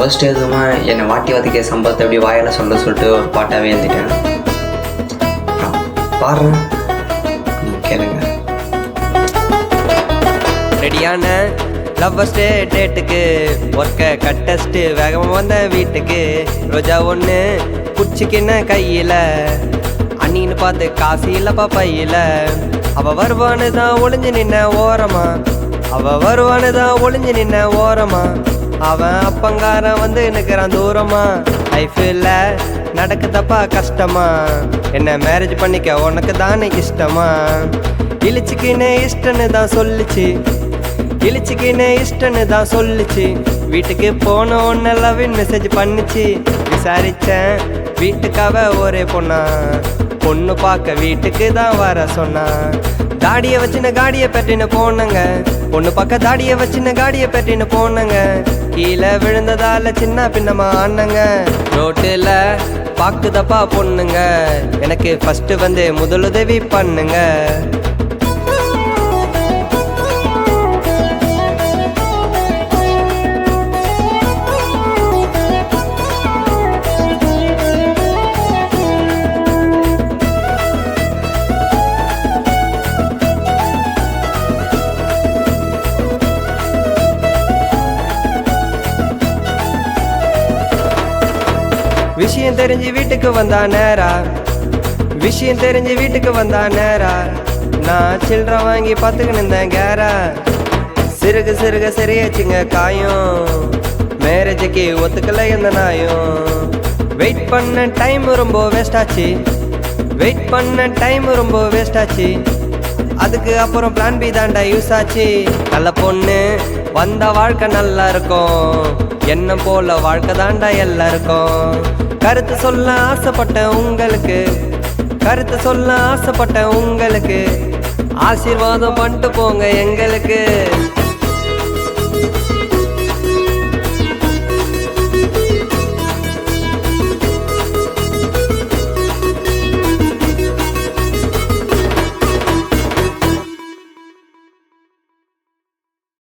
First எதுவுமா என்னை வாட்டி வதக்கிய சம்பவத்தை எப்படி வாயால் சொல்லிட்டு ஒரு பாட்டாகவே எழுதிட்டேன். பாடுறேன், நீ கேளுங்க. ரெடியான லவ்வர்ஸ் டேட்டுக்கு ஒர்க்க கட்டஸ்ட்டு வேகமாக வந்த வீட்டுக்கு ரோஜா ஒன்று குச்சிக்கின கையில் அண்ணின்னு பார்த்து காசு இல்லைப்பா பையில் அவள் வருவான்னு தான் ஒளிஞ்சு நின்ன ஓரமா அவன் அப்பங்காரன் வந்து நிற்கிறான் தூரமா. லைஃப்பில் நடக்குதப்பா கஷ்டமா, என்ன மேரேஜ் பண்ணிக்க உனக்கு தானே இஷ்டமா. இழிச்சிக்கினே இஷ்டன்னு தான் சொல்லிச்சு வீட்டுக்கு போன ஒன்று லவ்வின் மெசேஜ் பண்ணிச்சு. விசாரிச்சேன் வீட்டுக்காக ஒரே பொண்ணு பார்க்க வீட்டுக்கு தான் வர சொன்னா. தாடியை வச்சுன காடியை பெட்டின்னு போனங்க, பொண்ணு பார்க்க தாடியை வச்சுன காடியை பெட்டின்னு போனங்க. கீழே விழுந்ததால சின்ன பின்னமா ஆனங்க. ரோட்டில் பாக்குதப்பா பொண்ணுங்க, எனக்கு ஃபர்ஸ்ட் வந்து முதலுதவி பண்ணுங்க. விஷயம் தெரிஞ்சு வீட்டுக்கு வந்தா நேரா நான் சில்லற வாங்கி பார்த்துக்கின்னு இருந்தேன் கேரா. சிறுக சரியாச்சுங்க காயம், மேரேஜுக்கு ஒத்துக்கல எந்த நாயும். வெயிட் பண்ண டைம் ரொம்ப வேஸ்ட் ஆச்சு. அதுக்கு அப்புறம் பிளான் பி தாண்டா யூஸ் ஆச்சு. நல்ல பொண்ணு வந்த வாழ்க்கை நல்லா இருக்கும், என்ன போல வாழ்க்கை தாண்டா எல்லாருக்கும். கருத்து சொல்ல ஆசைப்பட்ட உங்களுக்கு ஆசீர்வாதம் பண்ணிட்டு போங்க எங்களுக்கு.